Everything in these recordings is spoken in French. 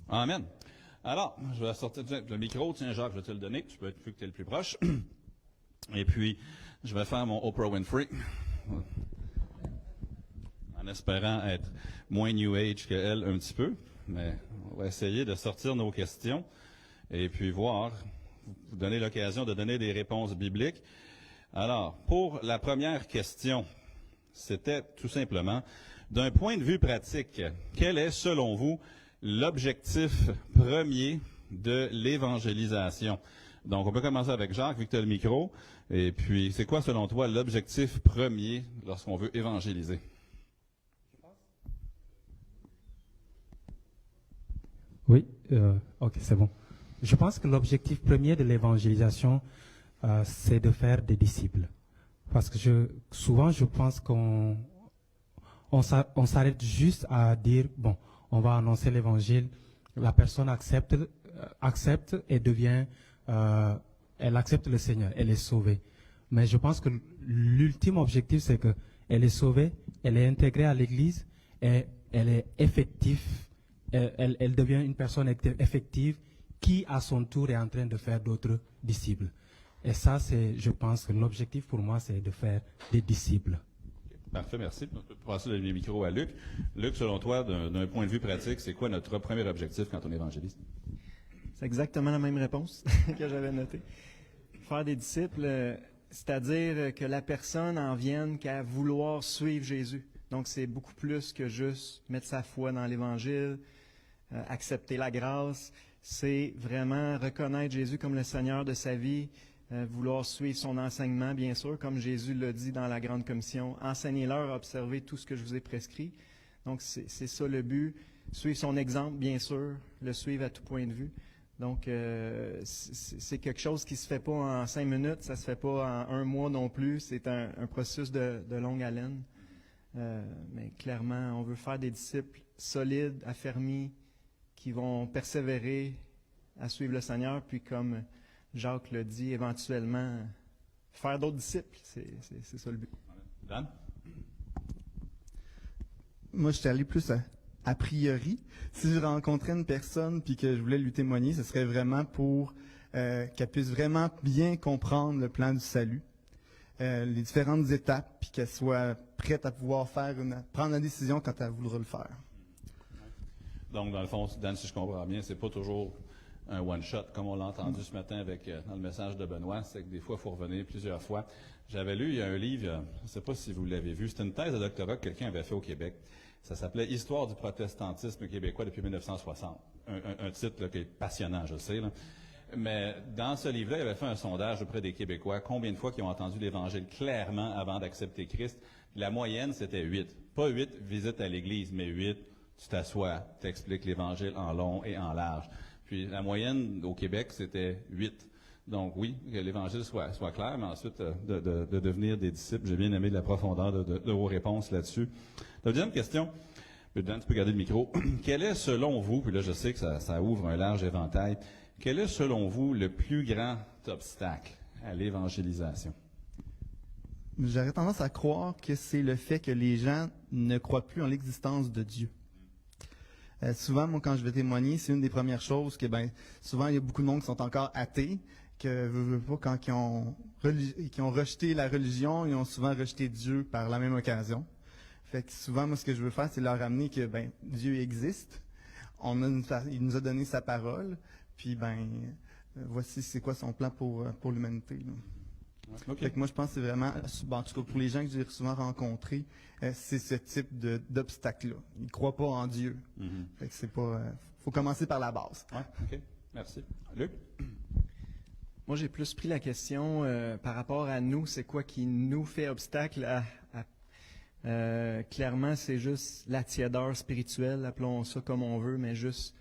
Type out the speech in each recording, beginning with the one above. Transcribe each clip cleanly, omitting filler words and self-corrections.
Amen. Alors, je vais sortir le micro. Tiens, Jacques, je vais te le donner. Tu peux être vu que tu es le plus proche. Et puis, je vais faire mon Oprah Winfrey. En espérant être moins New Age qu'elle un petit peu. Mais on va essayer de sortir nos questions et puis voir, vous donner l'occasion de donner des réponses bibliques. Alors, pour la première question, c'était tout simplement, d'un point de vue pratique, quel est, selon vous, l'objectif premier de l'évangélisation? Donc, on peut commencer avec Jacques, vu que tu as le micro. Et puis, c'est quoi, selon toi, l'objectif premier lorsqu'on veut évangéliser? Oui, ok, c'est bon. Je pense que l'objectif premier de l'évangélisation, c'est de faire des disciples. Parce que souvent, je pense qu'on s'arrête juste à dire, bon, on va annoncer l'évangile, la personne accepte et devient, elle accepte le Seigneur, elle est sauvée. Mais je pense que l'ultime objectif, c'est qu'elle est sauvée, elle est intégrée à l'Église et elle est effective. Elle devient une personne effective qui, à son tour, est en train de faire d'autres disciples. Et ça, je pense que l'objectif pour moi, c'est de faire des disciples. Parfait, merci. On peut passer le micro à Luc. Luc, selon toi, d'un point de vue pratique, c'est quoi notre premier objectif quand on évangélise? C'est exactement la même réponse que j'avais notée. Faire des disciples, c'est-à-dire que la personne en vienne qu'à vouloir suivre Jésus. Donc, c'est beaucoup plus que juste mettre sa foi dans l'Évangile, accepter la grâce. C'est vraiment reconnaître Jésus comme le Seigneur de sa vie, vouloir suivre son enseignement, bien sûr, comme Jésus l'a dit dans la Grande Commission. Enseignez-leur à observer tout ce que je vous ai prescrit. Donc, c'est ça le but. Suivre son exemple, bien sûr, le suivre à tout point de vue. Donc, c'est quelque chose qui ne se fait pas en 5 minutes, ça ne se fait pas en 1 mois non plus. C'est un processus de longue haleine. Mais clairement, on veut faire des disciples solides, affermis, qui vont persévérer à suivre le Seigneur, puis comme Jacques l'a dit, éventuellement, faire d'autres disciples. C'est ça le but. Dan? Moi, je suis allé plus a priori. Si je rencontrais une personne puis que je voulais lui témoigner, ce serait vraiment pour qu'elle puisse vraiment bien comprendre le plan du salut, les différentes étapes, puis qu'elle soit prête à pouvoir prendre la décision quand elle voudra le faire. Donc, dans le fond, Dan, si je comprends bien, c'est pas toujours un one-shot, comme on l'a entendu ce matin dans le message de Benoît, c'est que des fois, il faut revenir plusieurs fois. J'avais lu, il y a un livre, je ne sais pas si vous l'avez vu, c'est une thèse de doctorat que quelqu'un avait fait au Québec. Ça s'appelait « Histoire du protestantisme québécois depuis 1960 ». Un titre là, qui est passionnant, je sais. Là. Mais dans ce livre-là, il avait fait un sondage auprès des Québécois, combien de fois ils ont entendu l'Évangile clairement avant d'accepter Christ. La moyenne, c'était 8. Pas 8 visites à l'Église, mais 8, tu t'assois, tu expliques l'Évangile en long et en large. Puis la moyenne au Québec, c'était 8. Donc oui, que l'Évangile soit clair, mais ensuite de devenir des disciples. J'ai bien aimé la profondeur de vos réponses là-dessus. La deuxième question, Dan, tu peux garder le micro. Quel est selon vous, puis là je sais que ça ouvre un large éventail, quel est selon vous le plus grand obstacle à l'évangélisation? J'aurais tendance à croire que c'est le fait que les gens ne croient plus en l'existence de Dieu. Souvent, moi, quand je vais témoigner, c'est une des premières choses que, souvent, il y a beaucoup de monde qui sont encore athées, que, quand ils ont rejeté la religion, ils ont souvent rejeté Dieu par la même occasion. Fait que souvent, moi, ce que je veux faire, c'est leur amener que, Dieu existe. Il nous a donné sa parole, puis, voici c'est quoi son plan pour l'humanité, là. Okay. Fait que moi, je pense que c'est vraiment, en tout cas pour les gens que j'ai souvent rencontrés, c'est ce type d'obstacle-là. Ils ne croient pas en Dieu. Mm-hmm. Fait que c'est pas. Faut commencer par la base. Ouais, OK. Merci. Luc? Moi, j'ai plus pris la question par rapport à nous. C'est quoi qui nous fait obstacle clairement, c'est juste la tiédeur spirituelle, appelons ça comme on veut, mais juste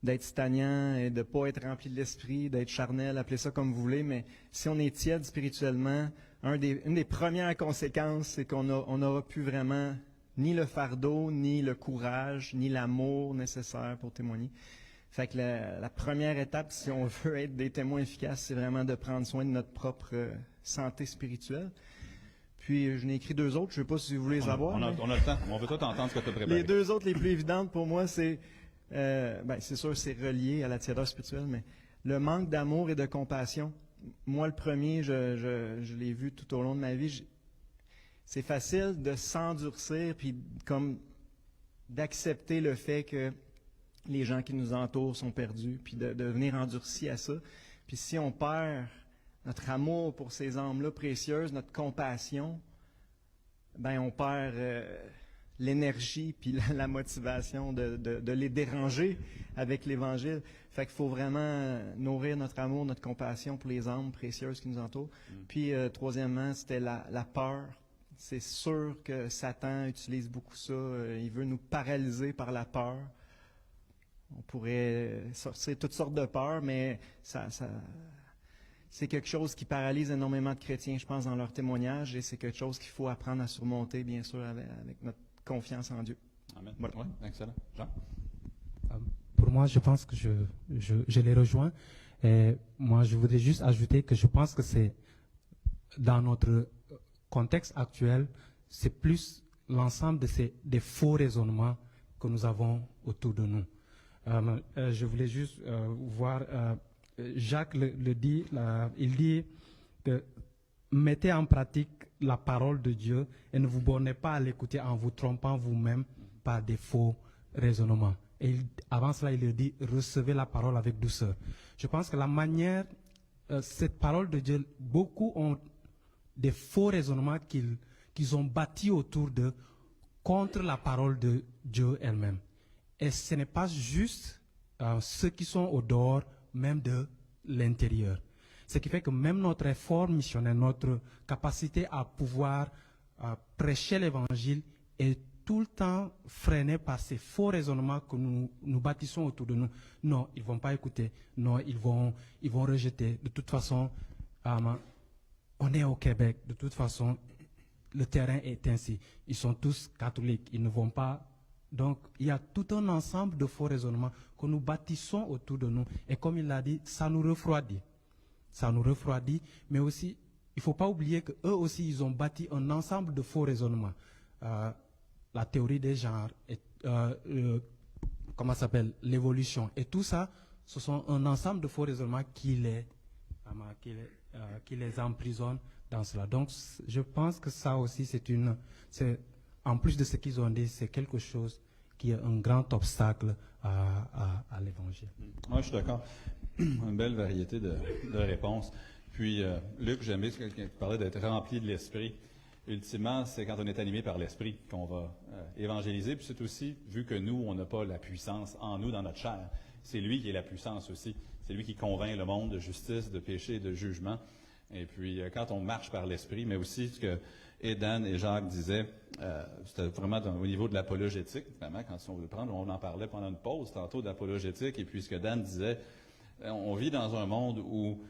d'être stagnant et de ne pas être rempli de l'esprit, d'être charnel, appelez ça comme vous voulez, mais si on est tiède spirituellement, une des premières conséquences, c'est qu'on n'aura plus vraiment ni le fardeau, ni le courage, ni l'amour nécessaire pour témoigner. Fait que la première étape, si on veut être des témoins efficaces, c'est vraiment de prendre soin de notre propre santé spirituelle. Puis, je n'ai écrit 2 autres, je ne sais pas si vous voulez les avoir. On a le temps, on veut tout entendre ce que tu as préparé. Les 2 autres les plus évidentes pour moi, c'est C'est sûr, c'est relié à la tiédeur spirituelle, mais le manque d'amour et de compassion, moi, le premier, je l'ai vu tout au long de ma vie. C'est facile de s'endurcir puis comme d'accepter le fait que les gens qui nous entourent sont perdus, puis de devenir endurci à ça. Puis si on perd notre amour pour ces âmes-là précieuses, notre compassion, ben on perd l'énergie puis la motivation de les déranger avec l'Évangile. Fait qu'il faut vraiment nourrir notre amour, notre compassion pour les âmes précieuses qui nous entourent. Puis troisièmement, c'était la peur. C'est sûr que Satan utilise beaucoup ça. Il veut nous paralyser par la peur. On pourrait sortir toutes sortes de peurs, mais c'est quelque chose qui paralyse énormément de chrétiens, je pense, dans leur témoignage, et c'est quelque chose qu'il faut apprendre à surmonter, bien sûr, avec notre confiance en Dieu. Amen. Voilà. Ouais, excellent. Jean? Pour moi, je pense que je les rejoins. Et moi, je voudrais juste ajouter que je pense que c'est, dans notre contexte actuel, c'est plus l'ensemble des faux raisonnements que nous avons autour de nous. Je voulais juste voir, Jacques le dit, il dit que mettez en pratique la parole de Dieu et ne vous bornez pas à l'écouter en vous trompant vous-même par des faux raisonnements. Et avant cela, il dit, recevez la parole avec douceur. Je pense que la manière, cette parole de Dieu, beaucoup ont des faux raisonnements qu'ils ont bâtis autour d'eux contre la parole de Dieu elle-même. Et ce n'est pas juste ceux qui sont au dehors, même de l'intérieur. Ce qui fait que même notre effort missionnaire, notre capacité à pouvoir prêcher l'Évangile est tout le temps freiné par ces faux raisonnements que nous bâtissons autour de nous. Non, ils ne vont pas écouter. Non, ils vont rejeter. De toute façon, on est au Québec. De toute façon, le terrain est ainsi. Ils sont tous catholiques. Ils ne vont pas. Donc, il y a tout un ensemble de faux raisonnements que nous bâtissons autour de nous. Et comme il l'a dit, ça nous refroidit. Ça nous refroidit, mais aussi, il ne faut pas oublier qu'eux aussi, ils ont bâti un ensemble de faux raisonnements. La théorie des genres, comment ça s'appelle, l'évolution. Et tout ça, ce sont un ensemble de faux raisonnements qui les emprisonnent dans cela. Donc, je pense que ça aussi, en plus de ce qu'ils ont dit, c'est quelque chose qui est un grand obstacle à l'Évangile. Oui, je suis d'accord. Une belle variété de réponses. Puis, Luc, j'aimais ce qu'il parlait d'être rempli de l'Esprit. Ultimement, c'est quand on est animé par l'Esprit qu'on va évangéliser. Puis c'est aussi, vu que nous, on n'a pas la puissance en nous, dans notre chair, c'est lui qui est la puissance aussi. C'est lui qui convainc le monde de justice, de péché, de jugement. Et puis, quand on marche par l'Esprit, mais aussi ce que Dan et Jacques disaient, c'était vraiment au niveau de l'apologétique, vraiment, quand on veut le prendre, on en parlait pendant une pause tantôt d'apologétique, et puis ce que Dan disait, on vit dans un monde où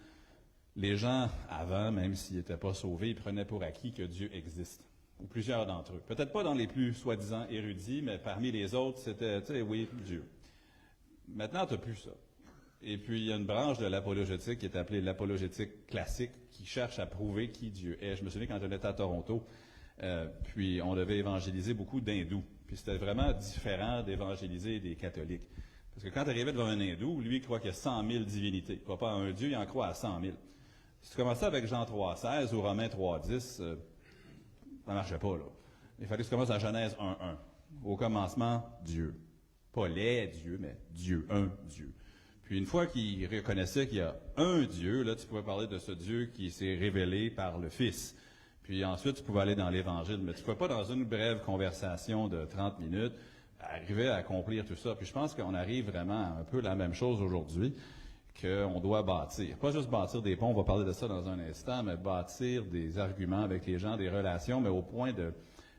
les gens, avant, même s'ils n'étaient pas sauvés, ils prenaient pour acquis que Dieu existe, ou plusieurs d'entre eux. Peut-être pas dans les plus soi-disant érudits, mais parmi les autres, c'était, tu sais, oui, Dieu. Maintenant, tu n'as plus ça. Et puis, il y a une branche de l'apologétique qui est appelée l'apologétique classique, qui cherche à prouver qui Dieu est. Je me souviens quand j'étais à Toronto, puis on devait évangéliser beaucoup d'hindous. Puis c'était vraiment différent d'évangéliser des catholiques. Parce que quand tu arrivais devant un hindou, lui, il croit qu'il y a 100 000 divinités. Il ne croit pas à un Dieu, il en croit à 100 000. Si tu commençais avec Jean 3,16 ou Romains 3,10, ça ne marchait pas, là. Il fallait que tu commences à Genèse 1,1. Au commencement, Dieu. Pas les dieux, mais Dieu, un Dieu. Puis une fois qu'il reconnaissait qu'il y a un Dieu, là, tu pouvais parler de ce Dieu qui s'est révélé par le Fils. Puis ensuite, tu pouvais aller dans l'Évangile. Mais tu ne pouvais pas, dans une brève conversation de 30 minutes, arriver à accomplir tout ça. Puis je pense qu'on arrive vraiment à un peu la même chose aujourd'hui, qu'on doit bâtir. Pas juste bâtir des ponts, on va parler de ça dans un instant, mais bâtir des arguments avec les gens, des relations, mais au point de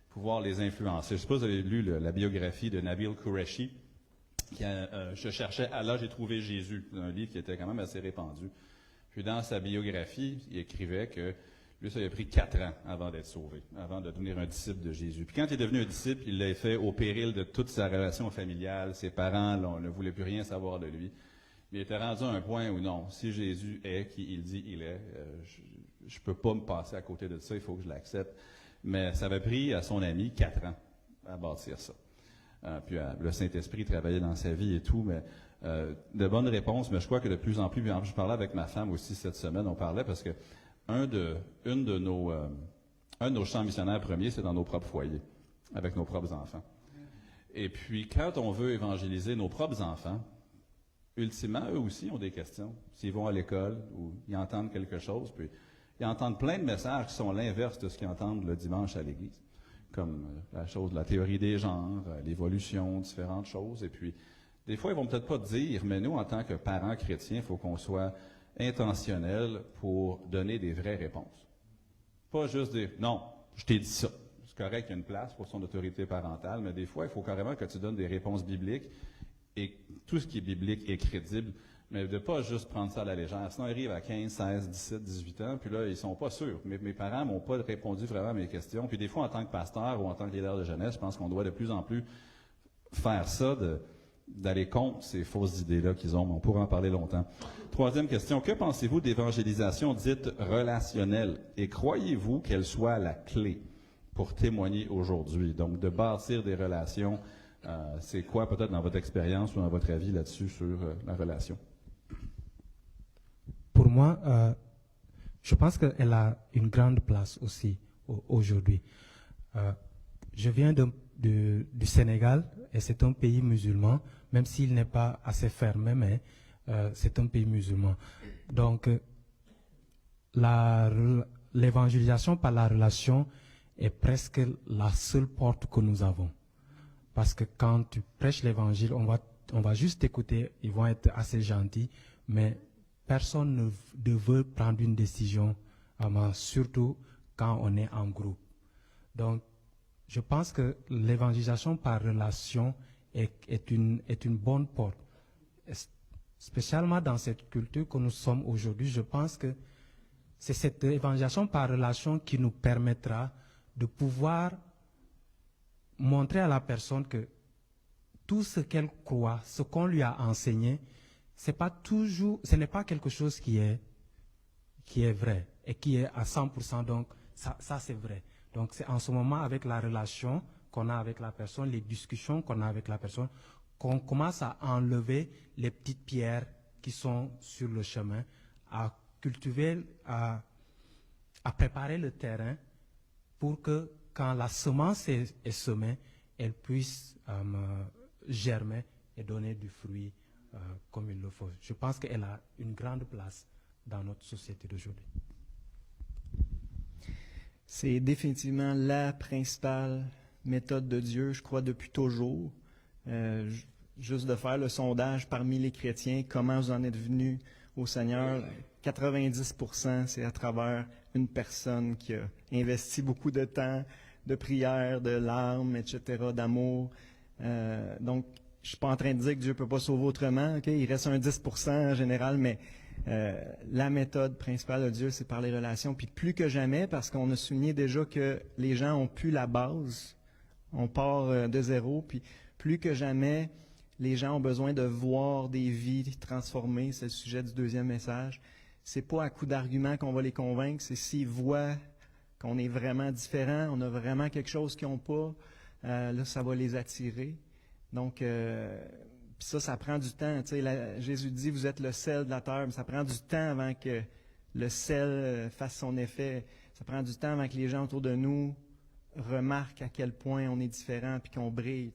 pouvoir les influencer. Je ne sais pas si vous avez lu la biographie de Nabil Qureshi. Je cherchais Allah, j'ai trouvé Jésus, un livre qui était quand même assez répandu. Puis dans sa biographie, il écrivait que lui, ça lui a pris 4 ans avant d'être sauvé, avant de devenir un disciple de Jésus. Puis quand il est devenu un disciple, il l'a fait au péril de toute sa relation familiale. Ses parents ne voulaient plus rien savoir de lui. Il était rendu à un point où non, si Jésus est qui il dit il est, je ne peux pas me passer à côté de ça, il faut que je l'accepte. Mais ça avait pris à son ami 4 ans à bâtir ça. puis le Saint-Esprit travaillait dans sa vie et tout, mais de bonnes réponses, mais je crois que de plus en plus, je parlais avec ma femme aussi cette semaine, on parlait parce que un de nos champs missionnaires premiers, c'est dans nos propres foyers, avec nos propres enfants. Et puis, quand on veut évangéliser nos propres enfants, ultimement, eux aussi ont des questions. S'ils vont à l'école ou ils entendent quelque chose, puis ils entendent plein de messages qui sont l'inverse de ce qu'ils entendent le dimanche à l'église, comme la théorie des genres, l'évolution, différentes choses. Et puis, des fois, ils vont peut-être pas dire, mais nous, en tant que parents chrétiens, il faut qu'on soit intentionnels pour donner des vraies réponses. Pas juste dire, non, je t'ai dit ça. C'est correct, il y a une place pour son autorité parentale, mais des fois, il faut carrément que tu donnes des réponses bibliques et tout ce qui est biblique est crédible, mais de pas juste prendre ça à la légère. Sinon, ils arrivent à 15, 16, 17, 18 ans, puis là, ils sont pas sûrs. Mes parents m'ont pas répondu vraiment à mes questions. Puis des fois, en tant que pasteur ou en tant que leader de jeunesse, je pense qu'on doit de plus en plus faire ça, d'aller contre ces fausses idées-là qu'ils ont. On pourra en parler longtemps. Troisième question, que pensez-vous d'évangélisation dite relationnelle? Et croyez-vous qu'elle soit la clé pour témoigner aujourd'hui? Donc, de bâtir des relations, c'est quoi peut-être dans votre expérience ou dans votre avis là-dessus sur la relation? Pour moi, je pense qu'elle a une grande place aussi aujourd'hui. Je viens du Sénégal et c'est un pays musulman, même s'il n'est pas assez fermé, mais c'est un pays musulman. Donc, l'évangélisation par la relation est presque la seule porte que nous avons. Parce que quand tu prêches l'évangile, on va juste t'écouter, ils vont être assez gentils, mais personne ne veut prendre une décision, surtout quand on est en groupe. Donc, je pense que l'évangélisation par relation est une bonne porte. Spécialement dans cette culture que nous sommes aujourd'hui, je pense que c'est cette évangélisation par relation qui nous permettra de pouvoir montrer à la personne que tout ce qu'elle croit, ce qu'on lui a enseigné, ce n'est pas quelque chose qui est vrai et qui est à 100%. Donc, ça c'est vrai. Donc, c'est en ce moment avec la relation qu'on a avec la personne, les discussions qu'on a avec la personne, qu'on commence à enlever les petites pierres qui sont sur le chemin, à cultiver, à préparer le terrain pour que quand la semence est semée, elle puisse germer et donner du fruit comme il le faut. Je pense qu'elle a une grande place dans notre société d'aujourd'hui. C'est définitivement la principale méthode de Dieu, je crois, depuis toujours. Juste de faire le sondage parmi les chrétiens, comment vous en êtes venus au Seigneur, 90%, c'est à travers une personne qui a investi beaucoup de temps, de prière, de larmes, etc., d'amour. Donc, je suis pas en train de dire que Dieu ne peut pas sauver autrement. Okay? Il reste un 10% en général, mais la méthode principale de Dieu, c'est par les relations. Puis plus que jamais, parce qu'on a souligné déjà que les gens ont pu la base, on part de zéro, puis plus que jamais, les gens ont besoin de voir des vies transformées. C'est le sujet du deuxième message. C'est pas à coup d'arguments qu'on va les convaincre, c'est s'ils voient qu'on est vraiment différent, on a vraiment quelque chose qu'ils n'ont pas, là, ça va les attirer. Donc, ça prend du temps. Jésus dit, vous êtes le sel de la terre, mais ça prend du temps avant que le sel fasse son effet. Ça prend du temps avant que les gens autour de nous remarquent à quel point on est différent puis qu'on brille.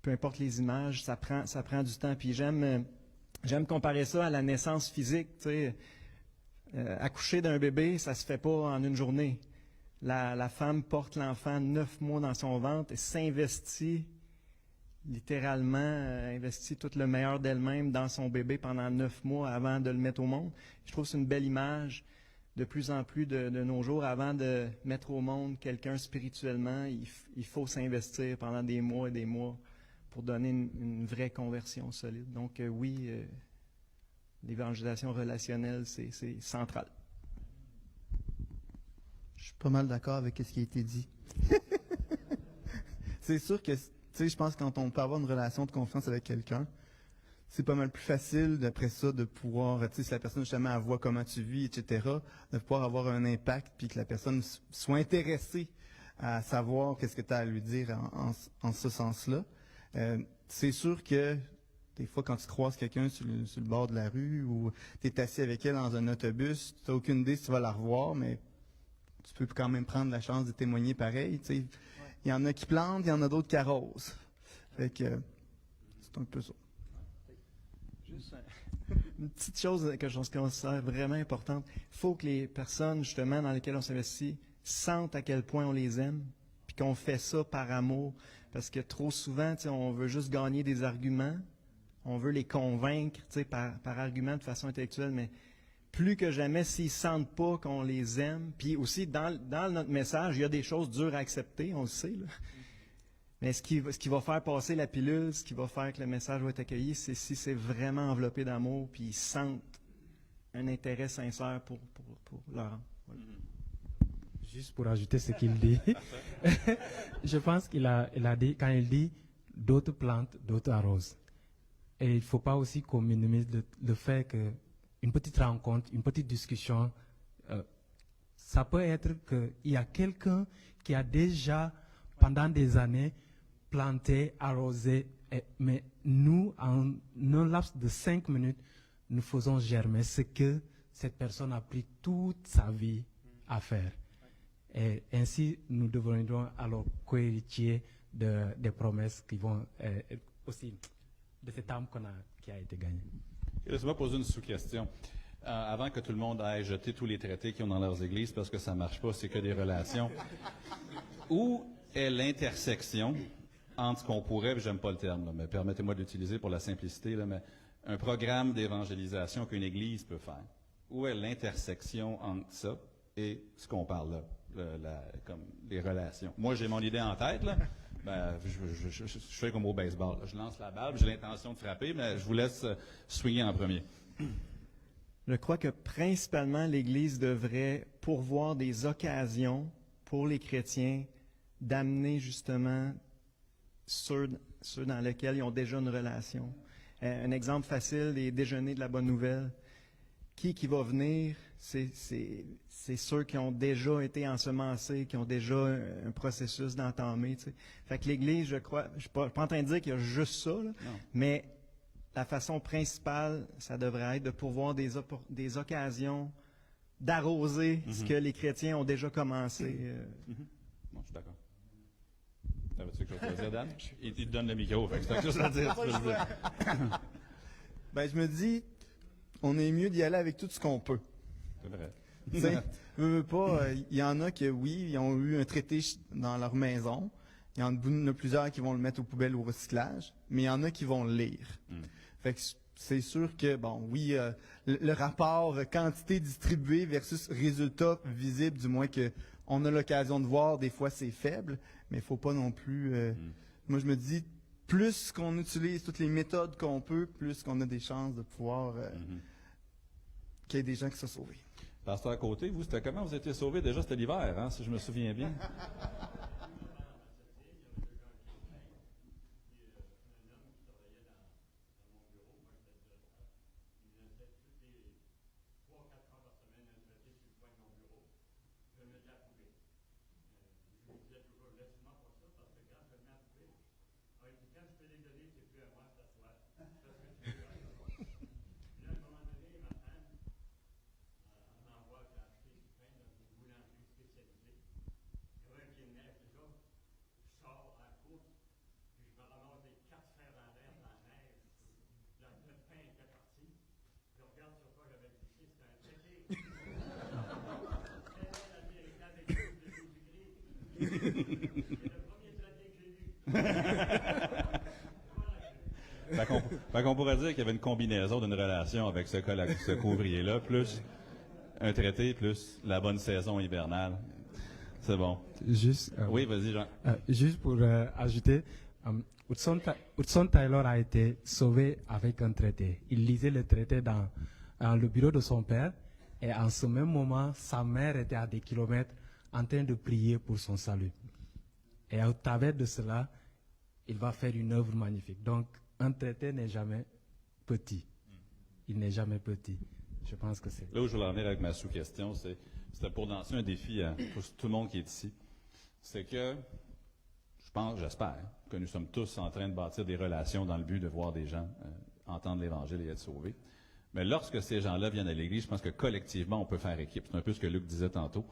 Peu importe les images, ça prend du temps. Puis j'aime comparer ça à la naissance physique. Accoucher d'un bébé, ça se fait pas en une journée. La femme porte l'enfant 9 mois dans son ventre et s'investit, littéralement, investit tout le meilleur d'elle-même dans son bébé pendant 9 mois avant de le mettre au monde. Je trouve que c'est une belle image de plus en plus de nos jours. Avant de mettre au monde quelqu'un spirituellement, il faut s'investir pendant des mois et des mois pour donner une vraie conversion solide. Donc oui, l'évangélisation relationnelle, c'est central. Je suis pas mal d'accord avec ce qui a été dit. C'est sûr que, je pense que quand on peut avoir une relation de confiance avec quelqu'un, c'est pas mal plus facile, d'après ça, de pouvoir, si la personne, justement, elle voit comment tu vis, etc., de pouvoir avoir un impact, puis que la personne soit intéressée à savoir qu'est-ce que tu as à lui dire en ce sens-là. C'est sûr que des fois, quand tu croises quelqu'un sur le bord de la rue ou tu es assis avec elle dans un autobus, tu n'as aucune idée si tu vas la revoir, mais tu peux quand même prendre la chance de témoigner pareil. Tu sais. Il y en a qui plantent, il y en a d'autres qui arrosent. Fait que c'est un peu ça. Juste une petite chose que je considère vraiment importante. Il faut que les personnes, justement, dans lesquelles on s'investit, sentent à quel point on les aime, puis qu'on fait ça par amour. Parce que trop souvent, on veut juste gagner des arguments, on veut les convaincre par argument de façon intellectuelle, mais plus que jamais, s'ils ne sentent pas qu'on les aime, puis aussi dans notre message, il y a des choses dures à accepter, on le sait, là. Mais ce qui va faire passer la pilule, ce qui va faire que le message va être accueilli, c'est si c'est vraiment enveloppé d'amour, puis ils sentent un intérêt sincère pour leur... Voilà. Juste pour ajouter ce qu'il dit, je pense qu'il a dit, quand il dit d'autres plantes, d'autres arrosent. Et il ne faut pas aussi qu'on minimise le fait qu'une petite rencontre, une petite discussion, ça peut être qu'il y a quelqu'un qui a déjà, pendant des années, planté, arrosé, mais nous, en un laps de 5 minutes, nous faisons germer ce que cette personne a pris toute sa vie à faire. Et ainsi, nous deviendrons alors co-héritiers des promesses qui vont aussi de cette âme qui a été gagnée. Laisse-moi poser une sous-question. Avant que tout le monde aille jeter tous les traités qu'ils ont dans leurs églises, parce que ça ne marche pas, c'est que des relations. Où est l'intersection entre ce qu'on pourrait, j'aime pas le terme, là, mais permettez-moi de l'utiliser pour la simplicité, là, mais un programme d'évangélisation qu'une église peut faire? Où est l'intersection entre ça et ce qu'on parle là, comme les relations? Moi, j'ai mon idée en tête, là. Ben, je fais comme au baseball. Là. Je lance la balle, j'ai l'intention de frapper, mais je vous laisse swinguer en premier. Je crois que principalement, l'Église devrait pourvoir des occasions pour les chrétiens d'amener justement ceux dans lesquels ils ont déjà une relation. Un exemple facile, les déjeuners de la bonne nouvelle. Qui va venir? C'est ceux qui ont déjà été ensemencés, qui ont déjà un processus d'entamer. Tu sais. Fait que l'Église, je crois, je ne suis pas en train de dire qu'il y a juste ça, là, mais la façon principale, ça devrait être de pourvoir des occasions d'arroser ce que les chrétiens ont déjà commencé. Bon, je suis d'accord. T'avais-tu quelque chose à dire, Dan? Il te donne le micro, fait que c'est quelque chose à dire. Tu peux le dire. Ben, je me dis, on est mieux d'y aller avec tout ce qu'on peut. C'est vrai. Tu sais, il y en a qui, oui, ils ont eu un traité dans leur maison. Il y en a plusieurs qui vont le mettre aux poubelles ou au recyclage, mais il y en a qui vont le lire. Fait que c'est sûr que, bon, oui, le rapport quantité distribuée versus résultat visible, du moins que on a l'occasion de voir, des fois c'est faible, mais il ne faut pas non plus... Moi, je me dis, plus qu'on utilise toutes les méthodes qu'on peut, plus qu'on a des chances de pouvoir... qu'il y ait des gens qui soient sauvés. Pasteur à côté, vous, c'était comment vous étiez sauvés? Déjà, c'était l'hiver, hein, si je me souviens bien. Fait qu'on pourrait dire qu'il y avait une combinaison d'une relation avec ce couvrier-là, plus un traité, plus la bonne saison hivernale. C'est bon. Juste, oui, vas-y, Jean. Juste pour ajouter, Hudson Taylor a été sauvé avec un traité. Il lisait le traité dans le bureau de son père, et en ce même moment, sa mère était à des kilomètres en train de prier pour son salut. Et au travers de cela, il va faire une œuvre magnifique. Donc, un traité n'est jamais petit. Il n'est jamais petit. Je pense que c'est... Là où je voulais en venir avec ma sous-question, c'était pour lancer un défi à tout le monde qui est ici. c'est que, j'espère, que nous sommes tous en train de bâtir des relations dans le but de voir des gens entendre l'Évangile et être sauvés. Mais lorsque ces gens-là viennent à l'Église, je pense que collectivement, on peut faire équipe. C'est un peu ce que Luc disait tantôt.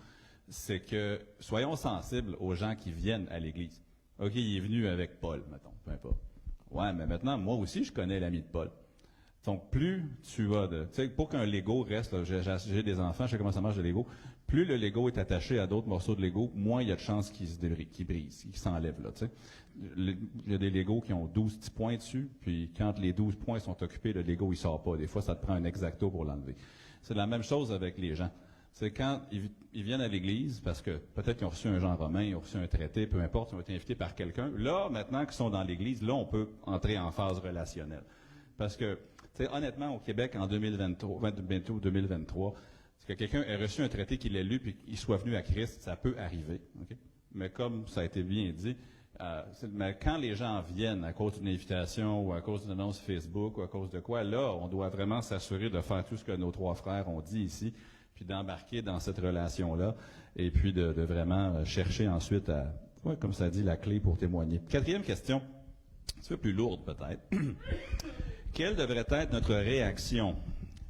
C'est que soyons sensibles aux gens qui viennent à l'Église. OK, il est venu avec Paul, mettons, peu importe. Ouais, mais maintenant, moi aussi, je connais l'ami de Paul. Donc, plus tu as de... Tu sais, pour qu'un Lego reste, là, j'ai des enfants, je sais comment ça marche le Lego, plus le Lego est attaché à d'autres morceaux de Lego, moins il y a de chances qu'il brise, qu'il s'enlève, là, tu sais. Il y a des Legos qui ont 12 petits points dessus, puis quand les 12 points sont occupés, le Lego, il sort pas. Des fois, ça te prend un X-Acto pour l'enlever. C'est la même chose avec les gens. C'est quand ils viennent à l'Église, parce que peut-être qu'ils ont reçu un Jean romain, ils ont reçu un traité, peu importe, ils ont été invités par quelqu'un. Là, maintenant qu'ils sont dans l'Église, là, on peut entrer en phase relationnelle. Parce que, tu sais, honnêtement, au Québec, en 2023, bientôt 2023, que quelqu'un ait reçu un traité qu'il ait lu puis qu'il soit venu à Christ, ça peut arriver. Okay? Mais comme ça a été bien dit, mais quand les gens viennent à cause d'une invitation ou à cause d'une annonce Facebook ou à cause de quoi, là, on doit vraiment s'assurer de faire tout ce que nos trois frères ont dit ici, puis d'embarquer dans cette relation-là, et puis de vraiment chercher ensuite à, comme ça dit, la clé pour témoigner. Quatrième question, un peu plus lourde peut-être. Quelle devrait être notre réaction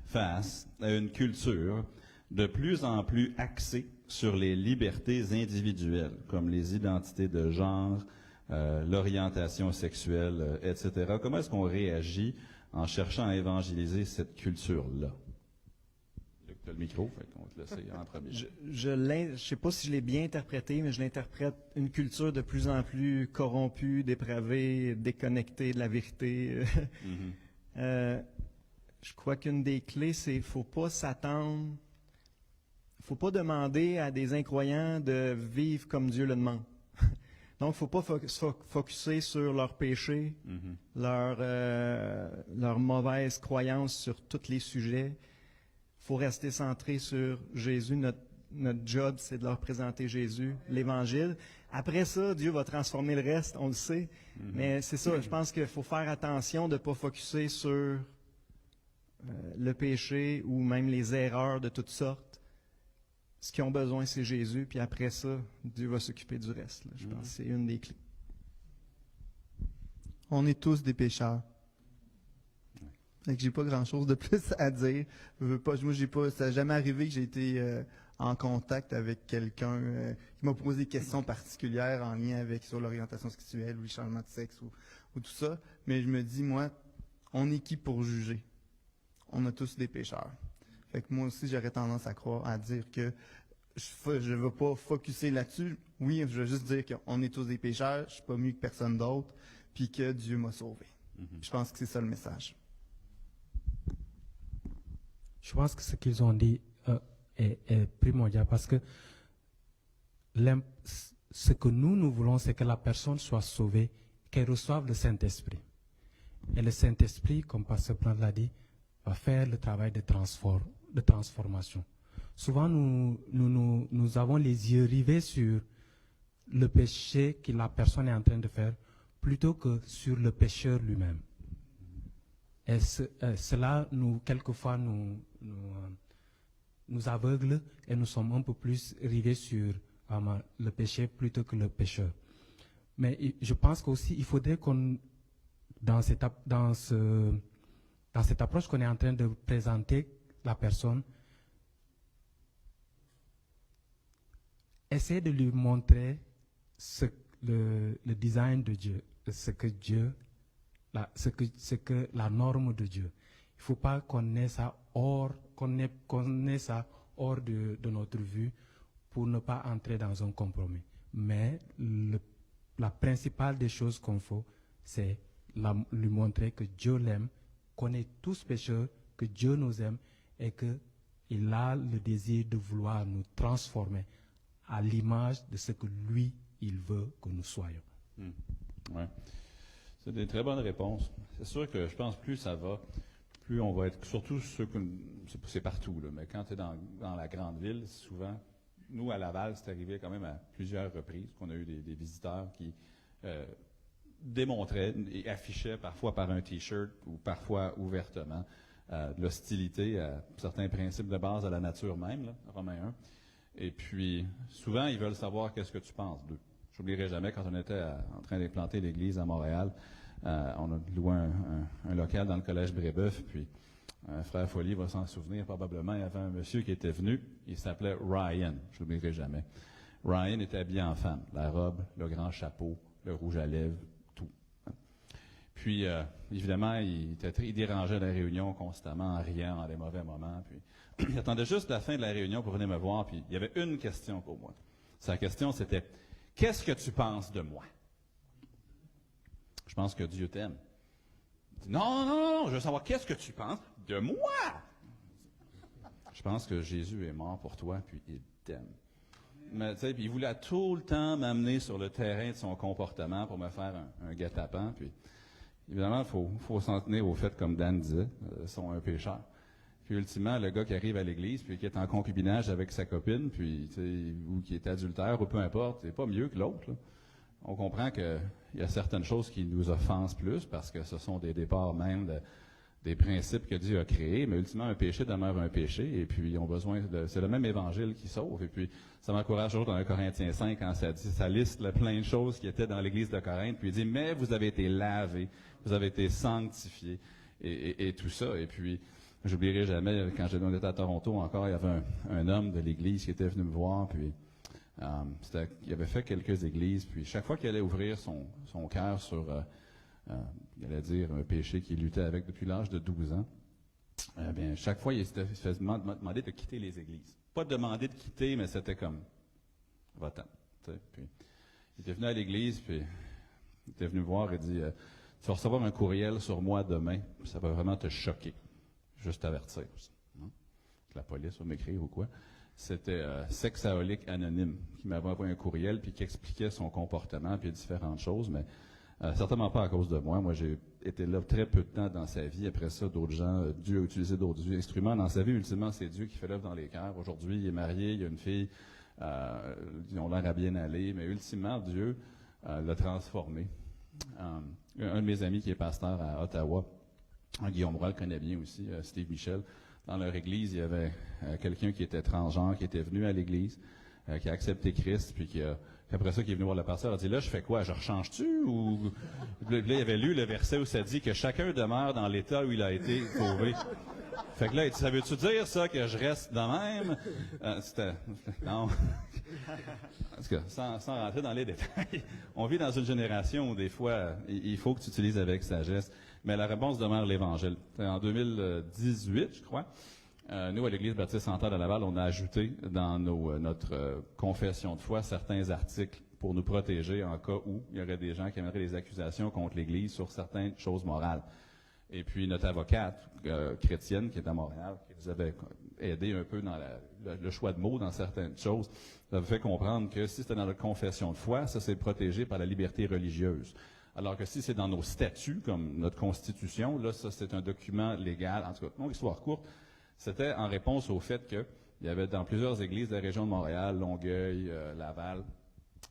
face à une culture de plus en plus axée sur les libertés individuelles, comme les identités de genre, l'orientation sexuelle, etc. Comment est-ce qu'on réagit en cherchant à évangéliser cette culture-là? Luc, tu as le micro, fait qu'on va te laisser en premier. Je sais pas si je l'ai bien interprété, mais je l'interprète une culture de plus en plus corrompue, dépravée, déconnectée de la vérité. Je crois qu'une des clés, c'est qu'il ne faut pas s'attendre, il ne faut pas demander à des incroyants de vivre comme Dieu le demande. Donc, il ne faut pas se focusser sur leurs péchés, leurs mauvaises croyances sur tous les sujets. Il faut rester centré sur Jésus. Notre job, c'est de leur présenter Jésus, l'Évangile. Après ça, Dieu va transformer le reste, on le sait. Mais c'est ça, je pense qu'il faut faire attention de ne pas focusser sur le péché ou même les erreurs de toutes sortes. Ce qu'ils ont besoin, c'est Jésus, puis après ça, Dieu va s'occuper du reste. Là. Je pense que c'est une des clés. On est tous des pécheurs. Fait que j'ai pas grand-chose de plus à dire. Ça n'a jamais arrivé que j'ai été en contact avec quelqu'un qui m'a posé des questions particulières en lien avec sur l'orientation sexuelle ou les changements de sexe ou tout ça. Mais je me dis, moi, on est qui pour juger? On a tous des pécheurs. Fait que moi aussi, j'aurais tendance à dire que je ne veux pas focusser là-dessus. Oui, je veux juste dire qu'on est tous des pécheurs, je ne suis pas mieux que personne d'autre, puis que Dieu m'a sauvé. Je pense que c'est ça le message. Je pense que ce qu'ils ont dit est primordial parce que ce que nous voulons, c'est que la personne soit sauvée, qu'elle reçoive le Saint-Esprit. Et le Saint-Esprit, comme Pasteur Plante l'a dit, va faire le travail de transformation. Souvent, nous avons les yeux rivés sur le péché que la personne est en train de faire plutôt que sur le pécheur lui-même. Et cela, quelquefois, nous aveugle et nous sommes un peu plus rivés sur le péché plutôt que le pécheur. Mais je pense qu'aussi, il faudrait dans cette approche qu'on est en train de présenter la personne, essayer de lui montrer le design de Dieu, ce que la norme de Dieu. Il ne faut pas qu'on ait ça hors de notre vue pour ne pas entrer dans un compromis. Mais la principale des choses qu'on faut, c'est lui montrer que Dieu l'aime, qu'on est tous pécheurs, que Dieu nous aime et qu'il a le désir de vouloir nous transformer à l'image de ce que lui, il veut que nous soyons. Ouais. C'est des très bonnes réponses. C'est sûr que je pense plus ça va, plus on va être, surtout c'est partout, là, mais quand tu es dans la grande ville, souvent, nous à Laval, c'est arrivé quand même à plusieurs reprises qu'on a eu des visiteurs qui démontraient et affichaient parfois par un T-shirt ou parfois ouvertement de l'hostilité à certains principes de base à la nature même, là, Romains 1. Et puis, souvent, ils veulent savoir qu'est-ce que tu penses d'eux. j'oublierai jamais quand on était en train d'implanter l'église à Montréal, on a loué un local dans le collège Brébeuf, puis frère Folly va s'en souvenir probablement, il y avait un monsieur qui était venu, il s'appelait Ryan, je l'oublierai jamais. Ryan était habillé en femme, la robe, le grand chapeau, le rouge à lèvres, tout. Puis, évidemment, il dérangeait la réunion constamment en riant dans les mauvais moments. Puis, il attendait juste la fin de la réunion pour venir me voir. Puis, il y avait une question pour moi. Sa question, c'était « Qu'est-ce que tu penses de moi? » Je pense que Dieu t'aime. Il dit, non, je veux savoir qu'est-ce que tu penses de moi? Je pense que Jésus est mort pour toi, puis il t'aime. Mais, tu sais, puis il voulait tout le temps m'amener sur le terrain de son comportement pour me faire un guet-apens. Puis, évidemment, il faut s'en tenir au fait, comme Dan disait, sont un pécheur. Puis, ultimement, le gars qui arrive à l'église, puis qui est en concubinage avec sa copine, puis, tu sais, ou qui est adultère, ou peu importe, c'est pas mieux que l'autre, là. On comprend qu'il y a certaines choses qui nous offensent plus, parce que ce sont des départs même des principes que Dieu a créés, mais ultimement, un péché demeure un péché, et puis ils ont besoin c'est le même évangile qui sauve, et puis ça m'encourage toujours dans 1 Corinthiens 5, quand ça liste plein de choses qui étaient dans l'église de Corinthe, puis il dit, mais vous avez été lavés, vous avez été sanctifiés, et tout ça, et puis, j'oublierai jamais, quand on était à Toronto encore, il y avait un homme de l'église qui était venu me voir, puis il avait fait quelques églises, puis chaque fois qu'il allait ouvrir son cœur sur il allait dire un péché qu'il luttait avec depuis l'âge de 12 ans, bien, chaque fois, il se faisait demander de quitter les églises. Pas de demander de quitter, mais c'était comme, va-t'en. Puis, il était venu à l'église, puis il était venu me voir et dit, tu vas recevoir un courriel sur moi demain, puis ça va vraiment te choquer. Juste t'avertir. Que la police va m'écrire ou quoi. C'était Sexaholique Anonyme qui m'avait envoyé un courriel, puis qui expliquait son comportement, puis différentes choses, mais certainement pas à cause de moi. Moi, j'ai été là très peu de temps dans sa vie. Après ça, d'autres gens, Dieu a utilisé d'autres instruments dans sa vie. Ultimement, c'est Dieu qui fait l'œuvre dans les cœurs. Aujourd'hui, il est marié, il y a une fille, ils ont l'air à bien aller, mais ultimement, Dieu l'a transformé. Un de mes amis qui est pasteur à Ottawa, Guillaume Roy le connaît bien aussi, Steve Michel, dans leur église, il y avait quelqu'un qui était transgenre, qui était venu à l'église, qui a accepté Christ, puis après ça, qui est venu voir le pasteur, a dit, là, je fais quoi? Je rechange-tu? Ou là, il avait lu le verset où ça dit que chacun demeure dans l'état où il a été sauvé. Fait que là, il dit, ça veut-tu dire ça, que je reste de même? Non. En tout cas, sans rentrer dans les détails, on vit dans une génération où des fois, il faut que tu utilises avec sagesse. Mais la réponse demeure l'Évangile. En 2018, je crois, nous, à l'Église baptiste Centrale de Laval, on a ajouté dans notre confession de foi certains articles pour nous protéger en cas où il y aurait des gens qui aimeraient des accusations contre l'Église sur certaines choses morales. Et puis, notre avocate chrétienne qui est à Montréal, qui nous avait aidé un peu dans le choix de mots dans certaines choses, nous avait fait comprendre que si c'était dans notre confession de foi, ça, c'est protégé par la liberté religieuse. Alors que si c'est dans nos statuts, comme notre Constitution, là, ça, c'est un document légal. En tout cas, longue histoire courte, c'était en réponse au fait qu'il y avait dans plusieurs églises de la région de Montréal, Longueuil, Laval,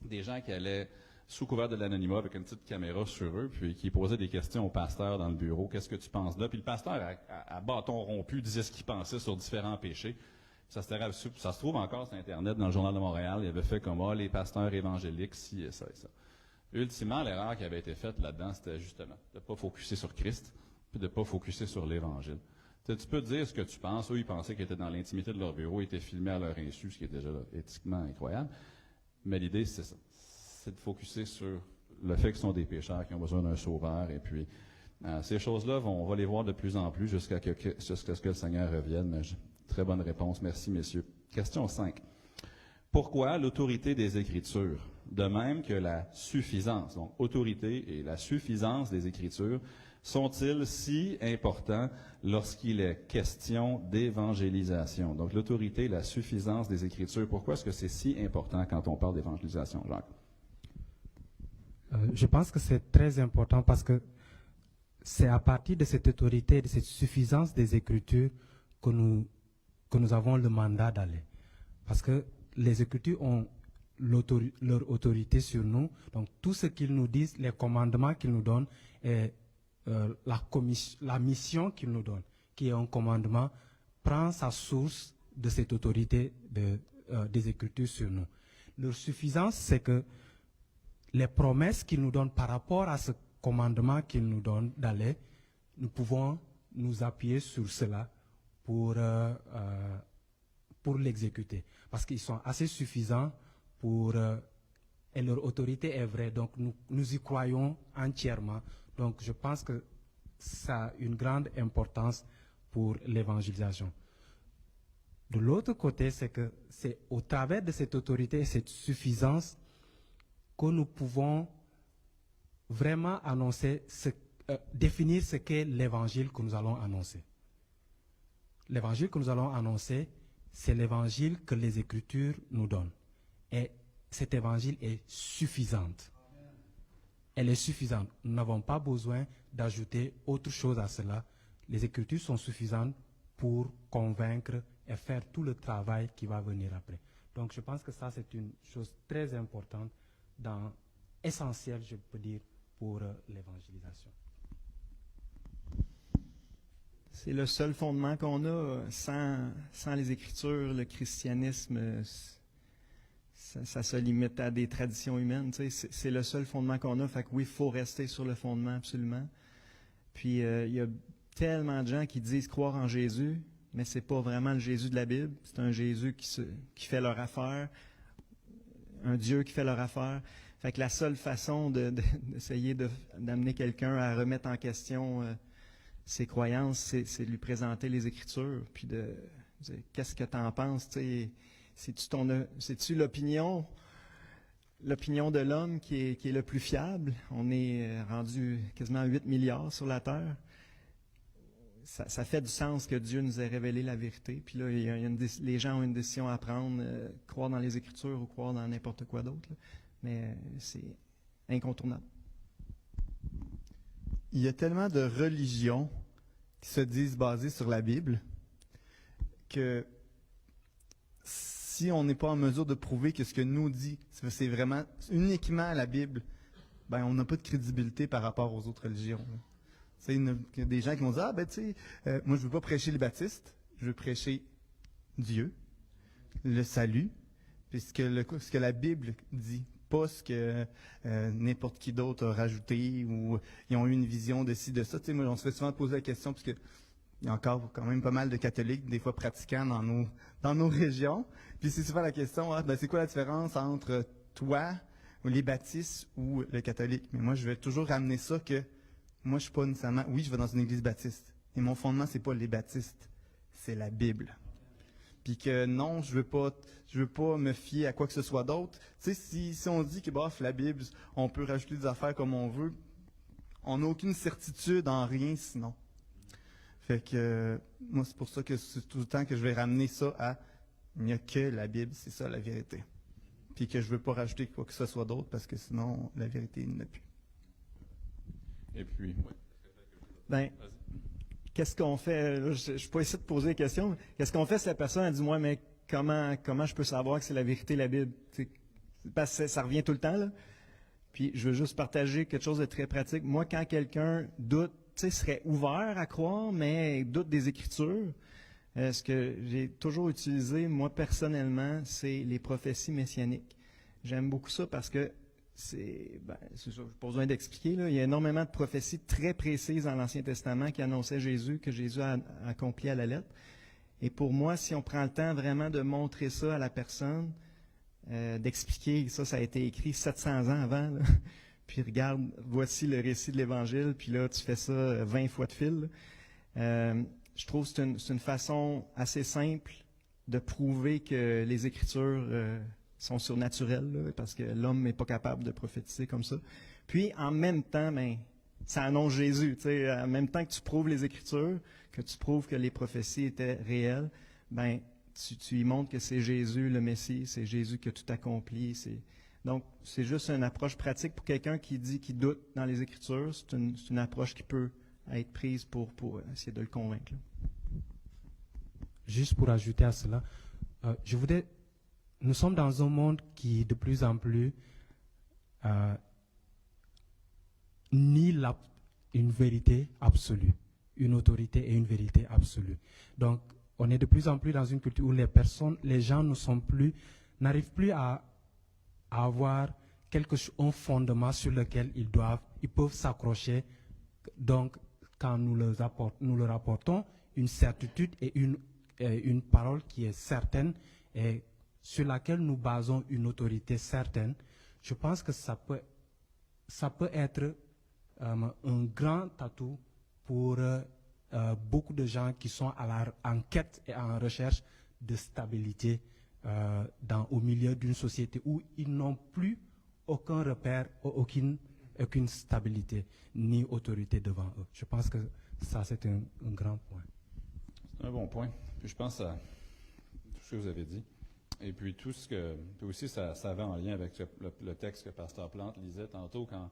des gens qui allaient sous couvert de l'anonymat avec une petite caméra sur eux, puis qui posaient des questions au pasteur dans le bureau. Qu'est-ce que tu penses là? Puis le pasteur, à bâton rompu, disait ce qu'il pensait sur différents péchés. Ça se trouve encore sur Internet, dans le Journal de Montréal. Il avait fait comme, les pasteurs évangéliques, ci et ça et ça. Ultimement, l'erreur qui avait été faite là-dedans, c'était justement de ne pas focusser sur Christ, puis de ne pas focusser sur l'Évangile. Tu peux dire ce que tu penses. Eux, ils pensaient qu'ils étaient dans l'intimité de leur bureau, ils étaient filmés à leur insu, ce qui est déjà là, éthiquement incroyable. Mais l'idée, c'est ça. C'est de focusser sur le fait qu'ils sont des pécheurs, qui ont besoin d'un sauveur. Et puis, ces choses-là, on va les voir de plus en plus jusqu'à ce que le Seigneur revienne. Mais très bonne réponse. Merci, messieurs. Question 5. Pourquoi l'autorité des Écritures, de même que la suffisance, donc autorité et la suffisance des Écritures, sont-ils si importants lorsqu'il est question d'évangélisation? Donc l'autorité et la suffisance des Écritures, pourquoi est-ce que c'est si important quand on parle d'évangélisation, Jacques? Je pense que c'est très important parce que c'est à partir de cette autorité et de cette suffisance des Écritures que nous avons le mandat d'aller. Parce que les Écritures ont leur autorité sur nous. Donc, tout ce qu'ils nous disent, les commandements qu'ils nous donnent et la mission qu'ils nous donnent, qui est un commandement, prend sa source de cette autorité des Écritures sur nous. Leur suffisance, c'est que les promesses qu'il nous donne par rapport à ce commandement qu'il nous donne d'aller, nous pouvons nous appuyer sur cela pour l'exécuter. Parce qu'ils sont assez suffisants pour... et leur autorité est vraie, donc nous y croyons entièrement. Donc je pense que ça a une grande importance pour l'évangélisation. De l'autre côté, c'est que c'est au travers de cette autorité et cette suffisance que nous pouvons vraiment annoncer, définir ce qu'est l'évangile que nous allons annoncer. L'évangile que nous allons annoncer, c'est l'évangile que les Écritures nous donnent. Et cet évangile est suffisante. Elle est suffisante. Nous n'avons pas besoin d'ajouter autre chose à cela. Les Écritures sont suffisantes pour convaincre et faire tout le travail qui va venir après. Donc je pense que ça, c'est une chose très importante, essentielle, je peux dire, pour l'évangélisation. C'est le seul fondement qu'on a. Sans les Écritures, le christianisme, ça se limite à des traditions humaines. C'est le seul fondement qu'on a. Fait que oui, il faut rester sur le fondement, absolument. Puis, il y a tellement de gens qui disent croire en Jésus, mais c'est pas vraiment le Jésus de la Bible. C'est un Jésus qui fait leur affaire, un Dieu qui fait leur affaire. Fait que la seule façon d'essayer d'amener quelqu'un à remettre en question ses croyances, c'est de lui présenter les Écritures, puis de dire qu'est-ce que tu en penses, c'est-tu l'opinion de l'homme qui est le plus fiable? On est rendu quasiment 8 milliards sur la Terre. Ça fait du sens que Dieu nous ait révélé la vérité. Puis là, les gens ont une décision à prendre, croire dans les Écritures ou croire dans n'importe quoi d'autre. Là. Mais c'est incontournable. Il y a tellement de religions qui se disent basées sur la Bible que si on n'est pas en mesure de prouver que ce que nous dit, c'est vraiment uniquement la Bible, ben on n'a pas de crédibilité par rapport aux autres religions. Il y a des gens qui vont dire, moi je veux pas prêcher les baptistes, je veux prêcher Dieu, le salut, puis ce que la Bible dit, pas ce que n'importe qui d'autre a rajouté ou ils ont eu une vision de ci, de ça. Moi, on se fait souvent poser la question, parce que il y a encore quand même pas mal de catholiques, des fois pratiquants dans nos régions. Puis c'est souvent la question, c'est quoi la différence entre toi, ou les baptistes ou le catholique? Mais moi, je vais toujours ramener ça que moi, je suis pas nécessairement... Oui, je vais dans une église baptiste. Et mon fondement, c'est pas les baptistes, c'est la Bible. Puis que non, je veux pas me fier à quoi que ce soit d'autre. Tu sais, si on dit que la Bible, on peut rajouter des affaires comme on veut, on n'a aucune certitude en rien sinon. Fait que moi, c'est pour ça que c'est tout le temps que je vais ramener ça à il n'y a que la Bible, c'est ça la vérité. Puis que je veux pas rajouter quoi que ce soit d'autre parce que sinon, la vérité, il n'y en a plus. Et puis, qu'est-ce qu'on fait? Là, je ne suis pas ici de poser des questions. Qu'est-ce qu'on fait si la personne a dit, moi, mais comment je peux savoir que c'est la vérité, la Bible? Parce que ça revient tout le temps, là. Puis, je veux juste partager quelque chose de très pratique. Moi, quand quelqu'un doute, serait ouvert à croire, mais doute des Écritures, ce que j'ai toujours utilisé, moi, personnellement, c'est les prophéties messianiques. J'aime beaucoup ça parce que c'est ça, je n'ai pas besoin d'expliquer. Là. Il y a énormément de prophéties très précises dans l'Ancien Testament qui annonçaient Jésus, que Jésus a accompli à la lettre. Et pour moi, si on prend le temps vraiment de montrer ça à la personne, d'expliquer, ça a été écrit 700 ans avant, là. Puis regarde, voici le récit de l'Évangile, puis là, tu fais ça 20 fois de fil. Je trouve que c'est une façon assez simple de prouver que les Écritures sont surnaturelles, là, parce que l'homme n'est pas capable de prophétiser comme ça. Puis, en même temps, ça annonce Jésus. En même temps que tu prouves les Écritures, que tu prouves que les prophéties étaient réelles, tu y montres que c'est Jésus le Messie, c'est Jésus qui a tout accompli. Donc, c'est juste une approche pratique pour quelqu'un qui doute dans les Écritures. C'est une approche qui peut être prise pour essayer de le convaincre. Là. Juste pour ajouter à cela, nous sommes dans un monde qui de plus en plus nie une vérité absolue, une autorité et une vérité absolue. Donc, on est de plus en plus dans une culture où les gens n'arrivent plus à avoir un fondement sur lequel ils peuvent s'accrocher. Donc, quand nous leur apportons une certitude et une parole qui est certaine et sur laquelle nous basons une autorité certaine, je pense que ça peut être un grand atout pour beaucoup de gens qui sont en quête et en recherche de stabilité au milieu d'une société où ils n'ont plus aucun repère, aucune stabilité ni autorité devant eux. Je pense que ça, c'est un grand point. C'est un bon point. Puis je pense à tout ce que vous avez dit. Et puis tout ce que... Puis aussi, ça va en lien avec le texte que Pasteur Plante lisait tantôt quand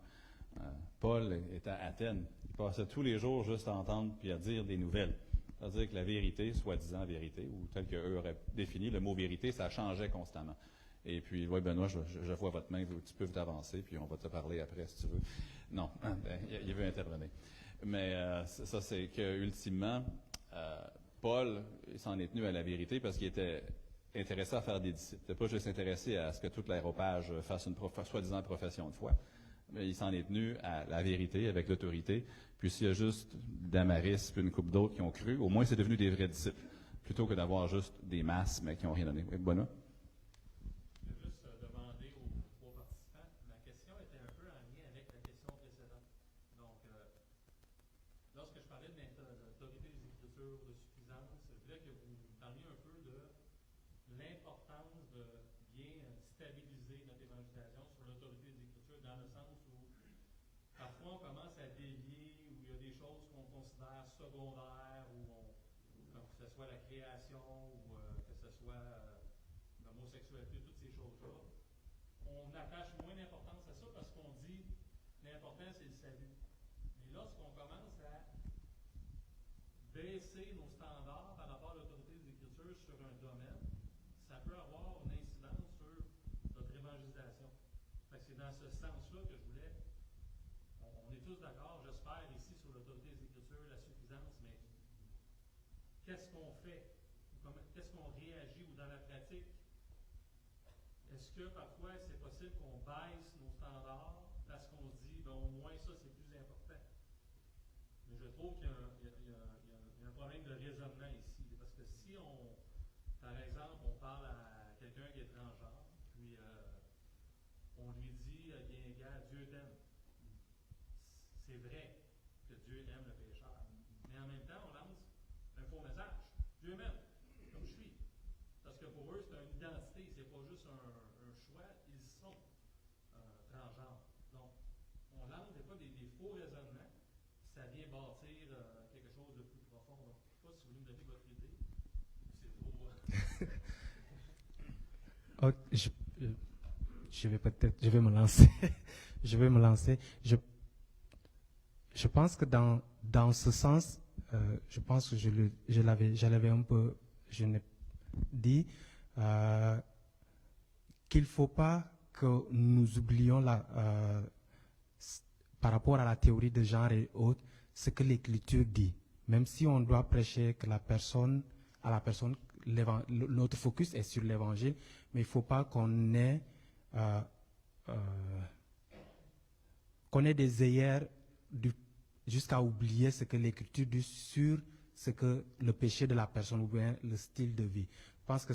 Paul était à Athènes. Il passait tous les jours juste à entendre puis à dire des nouvelles. C'est-à-dire que la vérité, soi-disant vérité, ou tel qu'eux auraient défini, le mot vérité, ça changeait constamment. Et puis, oui, Benoît, je vois votre main, tu peux t'avancer, puis on va te parler après si tu veux. Non, il veut intervenir. Mais ça, c'est qu'ultimement, Paul, il s'en est tenu à la vérité parce qu'il était intéressé à faire des disciples. Il n'était pas juste intéressé à ce que tout l'aéropage fasse une soi-disant profession de foi. Mais il s'en est tenu à la vérité, avec l'autorité. Puis s'il y a juste Damaris puis une couple d'autres qui ont cru, au moins c'est devenu des vrais disciples, plutôt que d'avoir juste des masses, mais qui n'ont rien donné. Oui, Benoît? Je vais juste demander aux trois participants. Ma question était un peu en lien avec la question précédente. Donc, lorsque je parlais de l'autorité des Écritures, de suffisance, je voulais que vous parliez un peu de l'importance de bien stabiliser notre évangélisation sur l'autorité des Écritures, dans le sens où parfois on commence à dévier, où il y a des choses qu'on considère secondaires, comme que ce soit la création, ou que ce soit l'homosexualité, toutes ces choses-là. On attache moins d'importance à ça parce qu'on dit l'important c'est le salut. Mais lorsqu'on commence à baisser nos standards par rapport à l'autorité des Écritures sur un domaine, ça peut avoir une incidence sur notre évangélisation. Fait que c'est dans ce sens-là que je voulais. On est tous d'accord, j'espère, ici sur l'autorité des Écritures, la suffisance, mais qu'est-ce qu'on fait? Qu'est-ce qu'on réagit ou dans la pratique? Est-ce que parfois c'est possible qu'on baisse nos standards parce qu'on se dit, ben, au moins ça c'est plus important? Mais je trouve qu'il y a un problème de raisonnement ici. Parce que si par exemple, on parle à quelqu'un qui est transgenre, puis on lui dit, bien gars, Dieu t'aime. C'est vrai que Dieu aime le pécheur. Mais en même temps, on lance un faux message. Dieu m'aime, comme je suis. Parce que pour eux, c'est une identité, c'est pas juste un choix, ils sont transgenres. Donc, on lance des fois des faux raisonnements, puis ça vient bâtir quelque chose de plus profond. Donc, je ne sais pas si vous voulez me donner votre idée, c'est trop... Oh, je vais me lancer. Je pense que dans ce sens, je pense que je l'avais un peu, je n'ai dit qu'il ne faut pas que nous oublions par rapport à la théorie de genre et autres, ce que l'Écriture dit. Même si on doit prêcher que notre focus est sur l'Évangile, mais il ne faut pas qu'on ait des œillères jusqu'à oublier ce que l'Écriture dit sur ce que le péché de la personne ou bien le style de vie. Je pense que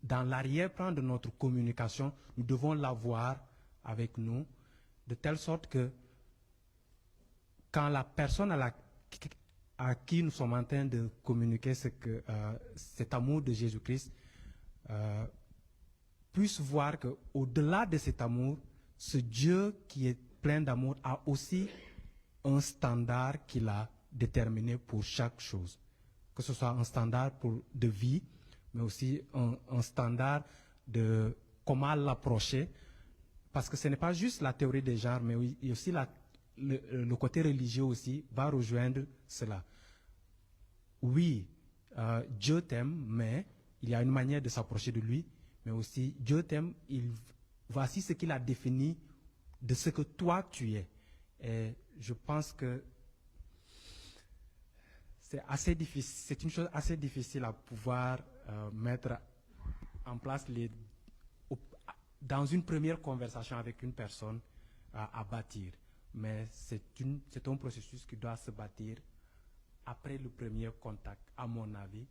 dans l'arrière-plan de notre communication, nous devons l'avoir avec nous, de telle sorte que quand la personne à qui nous sommes en train de communiquer cet amour de Jésus-Christ puisse voir qu'au-delà de cet amour, ce Dieu qui est plein d'amour a aussi un standard qu'il a déterminé pour chaque chose. Que ce soit un standard de vie, mais aussi un standard de comment l'approcher. Parce que ce n'est pas juste la théorie des genres, mais il y a aussi le côté religieux aussi va rejoindre cela. Oui, Dieu t'aime, mais il y a une manière de s'approcher de lui, mais aussi Dieu t'aime, voici ce qu'il a défini de ce que toi tu es. Et je pense que c'est une chose assez difficile à pouvoir mettre en place dans une première conversation avec une personne à bâtir. Mais c'est un processus qui doit se bâtir après le premier contact, à mon avis,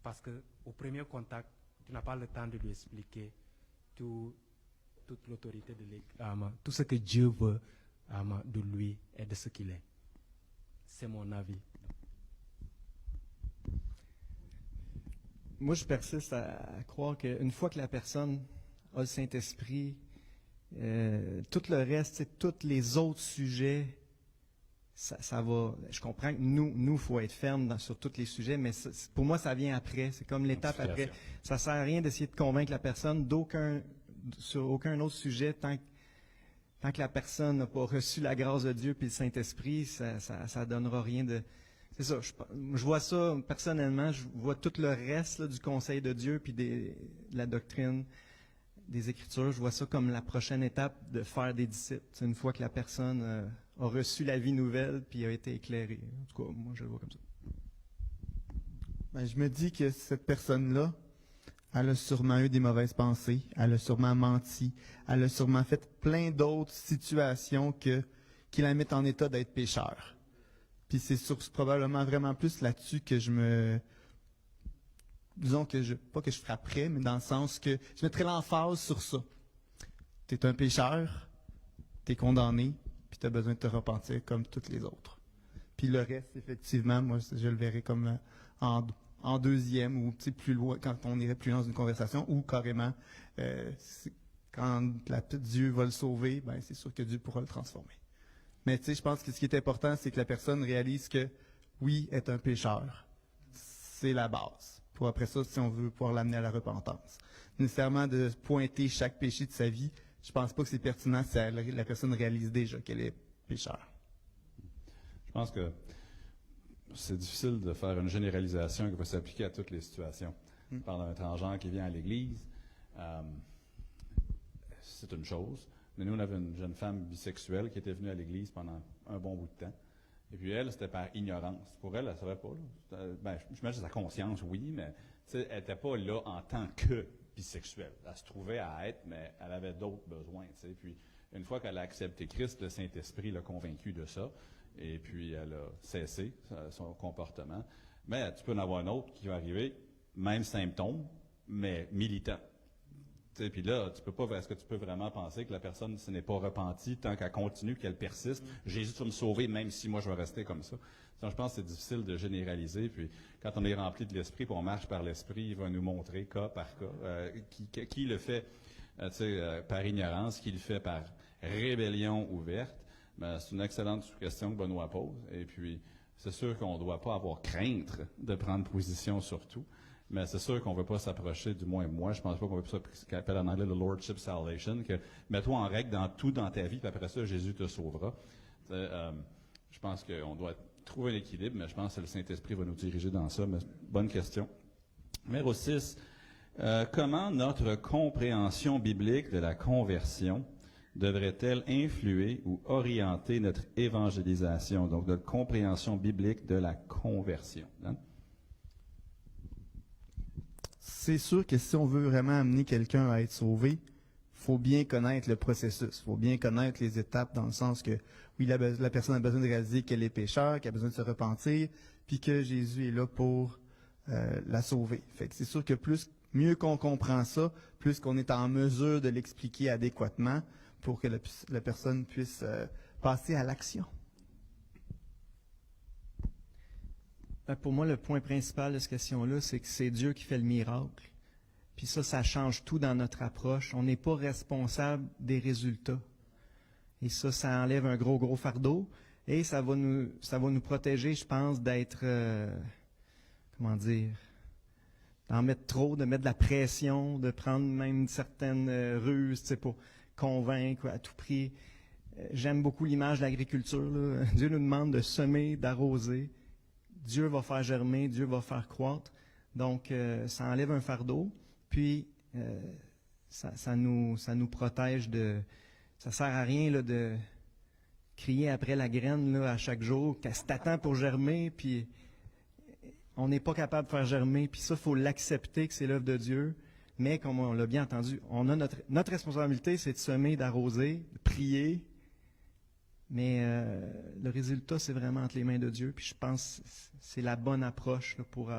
parce qu'au premier contact, tu n'as pas le temps de lui expliquer toute l'autorité de l'Église, tout ce que Dieu veut de lui et de ce qu'il est. C'est mon avis. Moi, je persiste à croire qu'une fois que la personne a le Saint-Esprit, tout le reste, tous les autres sujets, ça va. Je comprends que nous, faut être ferme sur tous les sujets, mais pour moi, ça vient après. C'est comme l'étape après. Ça sert à rien d'essayer de convaincre la personne sur aucun autre sujet tant que la personne n'a pas reçu la grâce de Dieu puis le Saint-Esprit, ça donnera rien de. C'est ça. Je vois ça personnellement. Je vois tout le reste là, du conseil de Dieu puis de la doctrine des Écritures. Je vois ça comme la prochaine étape de faire des disciples. C'est une fois que la personne a reçu la vie nouvelle puis a été éclairée. En tout cas, moi, je le vois comme ça. Ben, je me dis que cette personne-là, elle a sûrement eu des mauvaises pensées, elle a sûrement menti, elle a sûrement fait plein d'autres situations qui la mettent en état d'être pécheur. Puis c'est probablement vraiment plus là-dessus que disons que pas que je frapperais, mais dans le sens que je mettrais l'emphase sur ça. Tu es un pécheur, tu es condamné, puis tu as besoin de te repentir comme toutes les autres. Puis le reste, effectivement, moi, je le verrais comme en deuxième ou plus loin, quand on irait plus loin dans une conversation, ou carrément, quand Dieu va le sauver, ben c'est sûr que Dieu pourra le transformer. Mais je pense que ce qui est important, c'est que la personne réalise que, oui, est un pécheur. C'est la base. Pour après ça, si on veut pouvoir l'amener à la repentance. Nécessairement de pointer chaque péché de sa vie, je pense pas que c'est pertinent si la personne réalise déjà qu'elle est pécheur. Je pense que c'est difficile de faire une généralisation qui va s'appliquer à toutes les situations. Par un transgenre qui vient à l'Église, c'est une chose. Mais nous, on avait une jeune femme bisexuelle qui était venue à l'Église pendant un bon bout de temps. Et puis elle, c'était par ignorance. Pour elle ne savait pas. J'imagine sa conscience, oui, mais elle n'était pas là en tant que bisexuelle. Elle se trouvait à être, mais elle avait d'autres besoins. Puis une fois qu'elle a accepté Christ, le Saint-Esprit l'a convaincue de ça. Et puis elle a cessé son comportement. Mais tu peux en avoir un autre qui va arriver, même symptôme, mais militant. Puis là, est-ce que tu peux vraiment penser que la personne ne n'est pas repentie tant qu'elle continue, qu'elle persiste? Jésus, tu vas me sauver, même si moi je vais rester comme ça. Donc, je pense que c'est difficile de généraliser. Puis quand on est rempli de l'Esprit, puis on marche par l'Esprit, il va nous montrer cas par cas qui le fait par ignorance, qui le fait par rébellion ouverte. Ben, c'est une excellente question que Benoît pose. Et puis, c'est sûr qu'on ne doit pas avoir crainte de prendre position sur tout. Mais c'est sûr qu'on ne veut pas s'approcher, du moins moi, je pense pas qu'on veut ça, ce qu'on appelle en anglais le Lordship Salvation, que mets-toi en règle dans tout dans ta vie, puis après ça, Jésus te sauvera. Je pense qu'on doit trouver un équilibre, mais je pense que le Saint-Esprit va nous diriger dans ça. Mais bonne question. Numéro 6. Comment notre compréhension biblique de la conversion devrait-elle influer ou orienter notre évangélisation? Donc, notre compréhension biblique de la conversion. Hein? C'est sûr que si on veut vraiment amener quelqu'un à être sauvé, il faut bien connaître le processus. Il faut bien connaître les étapes dans le sens que, oui, la personne a besoin de réaliser qu'elle est pécheur, qu'elle a besoin de se repentir, puis que Jésus est là pour la sauver. Fait que c'est sûr que mieux qu'on comprend ça, plus qu'on est en mesure de l'expliquer adéquatement pour que la personne puisse passer à l'action. Pour moi, le point principal de cette question-là, c'est que c'est Dieu qui fait le miracle. Puis ça change tout dans notre approche. On n'est pas responsable des résultats. Et ça enlève un gros fardeau. Et ça va nous protéger, je pense, d'être, d'en mettre trop, de mettre de la pression, de prendre même certaines ruses, pour convaincre à tout prix. J'aime beaucoup l'image de l'agriculture, là. Dieu nous demande de semer, d'arroser. Dieu va faire germer, Dieu va faire croître. Donc, ça enlève un fardeau. Puis, ça nous protège de. Ça sert à rien là, de crier après la graine là, à chaque jour, qu'elle t'attend pour germer, puis on n'est pas capable de faire germer. Puis ça, il faut l'accepter que c'est l'œuvre de Dieu. Mais comme on l'a bien entendu, on a notre responsabilité, c'est de semer, d'arroser, de prier. Mais le résultat, c'est vraiment entre les mains de Dieu. Puis je pense que c'est la bonne approche là, pour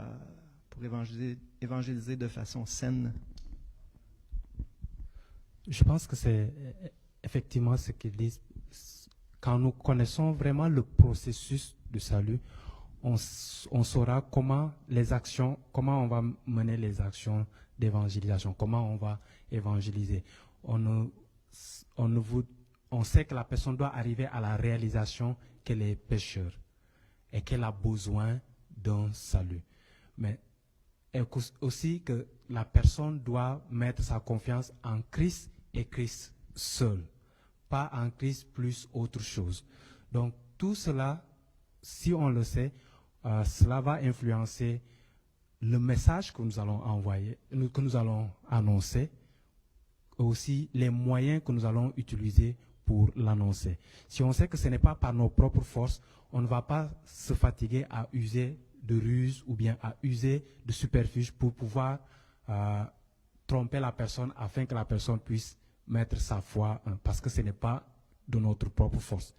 évangéliser de façon saine. Je pense que c'est effectivement ce qu'ils disent. Quand nous connaissons vraiment le processus de salut, on saura comment on va mener les actions d'évangélisation, comment on va évangéliser. On sait que la personne doit arriver à la réalisation qu'elle est pécheur et qu'elle a besoin d'un salut. Mais aussi que la personne doit mettre sa confiance en Christ et Christ seul, pas en Christ plus autre chose. Donc tout cela, si on le sait, cela va influencer le message que nous allons envoyer, que nous allons annoncer, aussi les moyens que nous allons utiliser pour l'annoncer. Si on sait que ce n'est pas par nos propres forces, on ne va pas se fatiguer à user de ruse ou bien à user de subterfuge pour pouvoir tromper la personne afin que la personne puisse mettre sa foi, parce que ce n'est pas de notre propre force.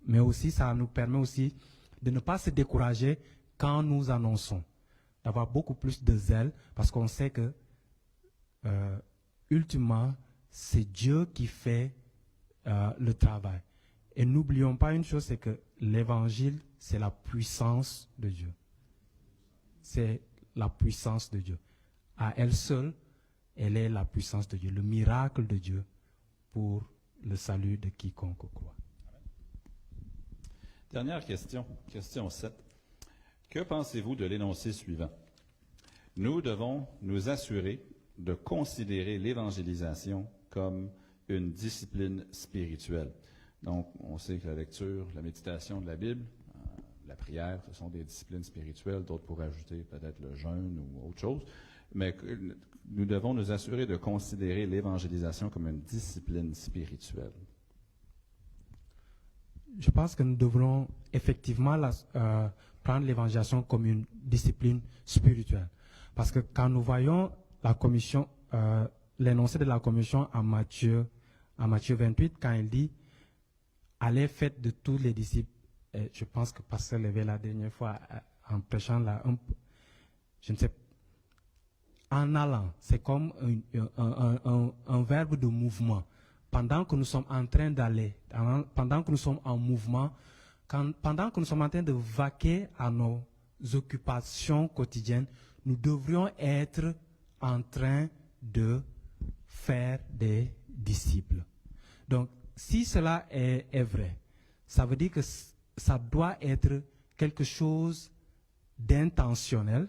Mais aussi, ça nous permet aussi de ne pas se décourager quand nous annonçons, d'avoir beaucoup plus de zèle, parce qu'on sait que, ultimement, c'est Dieu qui fait le travail. Et n'oublions pas une chose, c'est que l'évangile, c'est la puissance de Dieu. C'est la puissance de Dieu. À elle seule, elle est la puissance de Dieu, le miracle de Dieu pour le salut de quiconque croit. Dernière question, question 7. Que pensez-vous de l'énoncé suivant? Nous devons nous assurer de considérer l'évangélisation comme une discipline spirituelle. Donc, on sait que la lecture, la méditation de la Bible, la prière, ce sont des disciplines spirituelles. D'autres pourraient ajouter peut-être le jeûne ou autre chose. Mais nous devons nous assurer de considérer l'évangélisation comme une discipline spirituelle. Je pense que nous devrons effectivement prendre l'évangélisation comme une discipline spirituelle. Parce que quand nous voyons la commission, l'énoncé de la commission en Matthieu 28, quand il dit « Allez, faites de tous les disciples », et je pense que Pasteur Lévé la dernière fois en prêchant là, je ne sais pas, en allant, c'est comme un verbe de mouvement. Pendant que nous sommes en train d'aller, pendant que nous sommes en mouvement, pendant que nous sommes en train de vaquer à nos occupations quotidiennes, nous devrions être en train de faire des disciples. Donc, si cela est vrai, ça veut dire que ça doit être quelque chose d'intentionnel,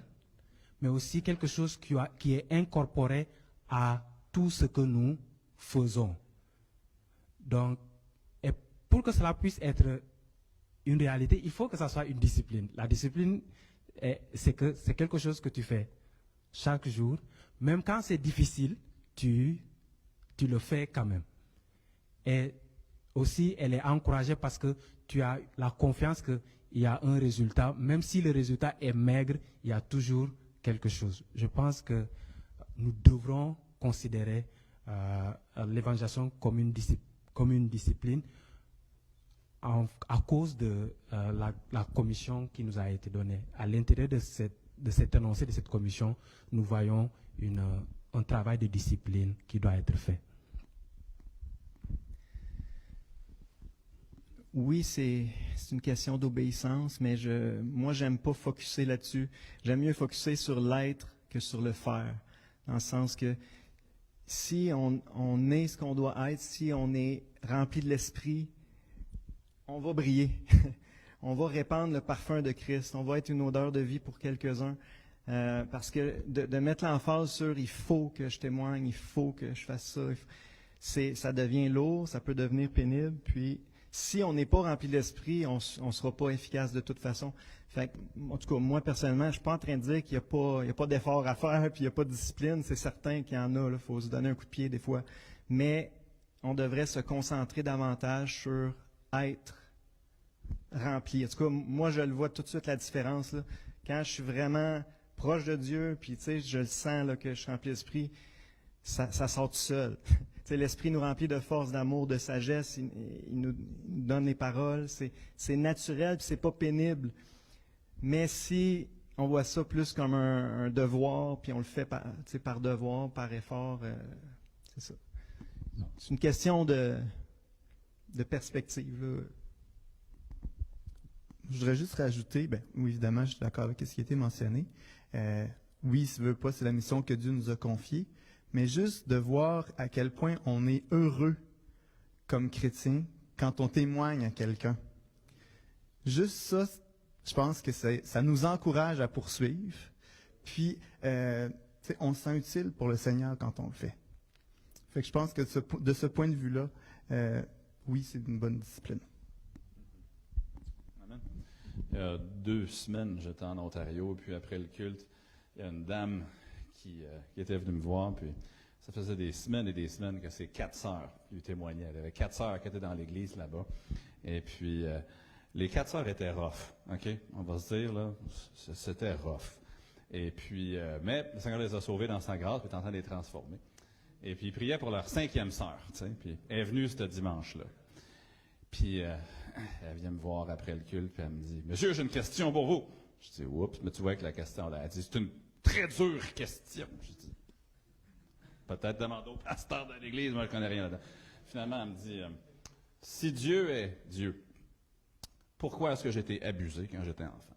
mais aussi quelque chose qui est incorporé à tout ce que nous faisons. Donc, et pour que cela puisse être une réalité, il faut que ça soit une discipline. La discipline, c'est quelque chose que tu fais chaque jour. Même quand c'est difficile, tu le fais quand même. Et aussi, elle est encouragée parce que tu as la confiance qu'il y a un résultat. Même si le résultat est maigre, il y a toujours quelque chose. Je pense que nous devrons considérer l'évangélisation comme une discipline à cause de la commission qui nous a été donnée. À l'intérieur de cet énoncé, de cette commission, nous voyons un travail de discipline qui doit être fait. Oui, c'est une question d'obéissance, mais moi, j'aime pas focusser là-dessus. J'aime mieux focusser sur l'être que sur le faire. Dans le sens que si on est ce qu'on doit être, si on est rempli de l'esprit, on va briller. On va répandre le parfum de Christ. On va être une odeur de vie pour quelques-uns. Parce que de mettre l'emphase sur « il faut que je témoigne, il faut que je fasse ça », ça devient lourd, ça peut devenir pénible. Puis, si on n'est pas rempli d'esprit, on ne sera pas efficace de toute façon. Fait en tout cas, moi, personnellement, je ne suis pas en train de dire qu'il n'y a pas d'effort à faire puis il n'y a pas de discipline. C'est certain qu'il y en a. Il faut se donner un coup de pied des fois. Mais on devrait se concentrer davantage sur être rempli. En tout cas, moi, je le vois tout de suite la différence. Là. Quand je suis vraiment proche de Dieu, puis tu sais, je le sens là, que je suis rempli d'esprit, ça sort tout seul. Tu sais, l'Esprit nous remplit de force, d'amour, de sagesse, il nous donne les paroles, c'est naturel, puis c'est pas pénible. Mais si on voit ça plus comme un devoir, puis on le fait par devoir, par effort, c'est ça. C'est une question de perspective, là. Je voudrais juste rajouter, oui, évidemment, je suis d'accord avec ce qui a été mentionné. Oui, si tu veux pas, c'est la mission que Dieu nous a confiée, mais juste de voir à quel point on est heureux comme chrétien quand on témoigne à quelqu'un. Juste ça, je pense que ça nous encourage à poursuivre, puis on se sent utile pour le Seigneur quand on le fait. Fait que je pense que de ce point de vue-là, oui, c'est une bonne discipline. Amen. Il y a 2 semaines, j'étais en Ontario, puis après le culte, il y a une dame qui était venue me voir, puis ça faisait des semaines et des semaines que ses 4 sœurs lui témoignaient. Elle avait 4 sœurs qui étaient dans l'église là-bas, et puis les 4 sœurs étaient rough, OK? On va se dire, là, c'était rough. Et puis, mais le Seigneur les a sauvés dans sa grâce, puis il est en train de les transformer. Et puis, il priait pour leur 5e sœur, tu sais, puis elle est venue ce dimanche-là. Puis, elle vient me voir après le culte, puis elle me dit, « Monsieur, j'ai une question pour vous. » Je dis, « Oups, mais tu vois que la question, là, elle dit, c'est une très dure question. » Je dis, « Peut-être demander au pasteur de l'église, moi je connais rien là-dedans. » Finalement, elle me dit, « Si Dieu est Dieu, pourquoi est-ce que j'ai été abusé quand j'étais enfant? »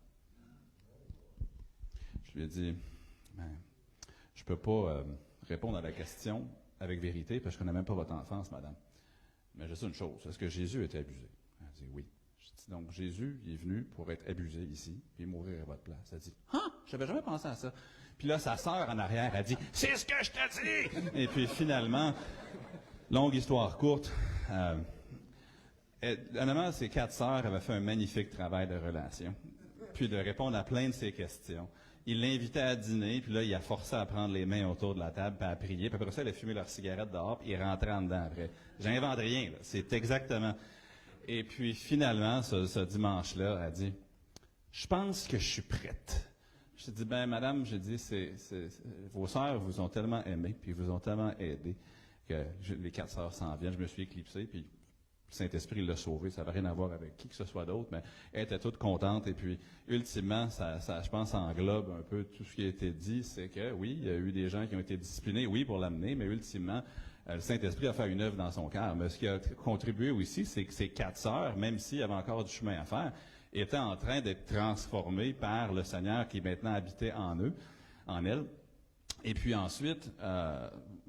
Je lui ai dit, « Je peux pas répondre à la question avec vérité, parce que je ne connais même pas votre enfance, madame. Mais je sais une chose, est-ce que Jésus a été abusé? » Elle dit, « Oui. » Je dis, « Donc, Jésus, il est venu pour être abusé ici, puis mourir à votre place. » Elle dit, « Ah, je n'avais jamais pensé à ça. » Puis là, sa sœur en arrière a dit, « C'est ce que je te dis! » Et puis finalement, longue histoire courte, honnêtement, ces 4 sœurs avaient fait un magnifique travail de relation, puis de répondre à plein de ses questions. Il l'invitait à dîner, puis là, il a forcé à prendre les mains autour de la table, puis à prier. Puis après ça, il a fumé leur cigarette dehors, puis il rentrait en dedans après. J'invente rien, là. C'est exactement. Et puis finalement, ce dimanche-là, elle a dit, « Je pense que je suis prête. » Je dis, « Ben, madame, j'ai dit, vos sœurs vous ont tellement aimé, puis vous ont tellement aidé, que les 4 sœurs s'en viennent. » Je me suis éclipsé, puis le Saint-Esprit l'a sauvé. Ça n'avait rien à voir avec qui que ce soit d'autre, mais elle était toute contente. Et puis, ultimement, ça je pense, englobe un peu tout ce qui a été dit. C'est que, oui, il y a eu des gens qui ont été disciplinés, oui, pour l'amener, mais ultimement, le Saint-Esprit a fait une œuvre dans son cœur. Mais ce qui a contribué aussi, c'est que ces 4 sœurs, même s'il y avait encore du chemin à faire, étaient en train d'être transformées par le Seigneur qui maintenant habitait en eux, en elles. Et puis ensuite,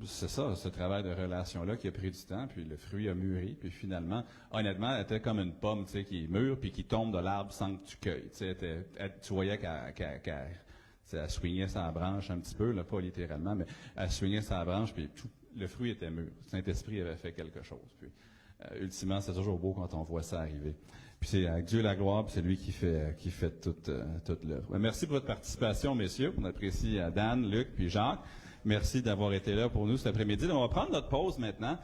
c'est ça, ce travail de relation-là qui a pris du temps, puis le fruit a mûri, puis finalement, honnêtement, elle était comme une pomme, tu sais, qui mûre, puis qui tombe de l'arbre sans que tu cueilles. Tu sais, tu voyais qu'elle swingait sa branche un petit peu, là, pas littéralement, mais elle swingait sa branche, puis le fruit était mûr. Le Saint-Esprit avait fait quelque chose. Puis, ultimement, c'est toujours beau quand on voit ça arriver. Puis c'est à Dieu la gloire, puis c'est lui qui fait toute l'œuvre. Merci pour votre participation, messieurs. On apprécie Dan, Luc, puis Jacques. Merci d'avoir été là pour nous cet après-midi. On va prendre notre pause maintenant.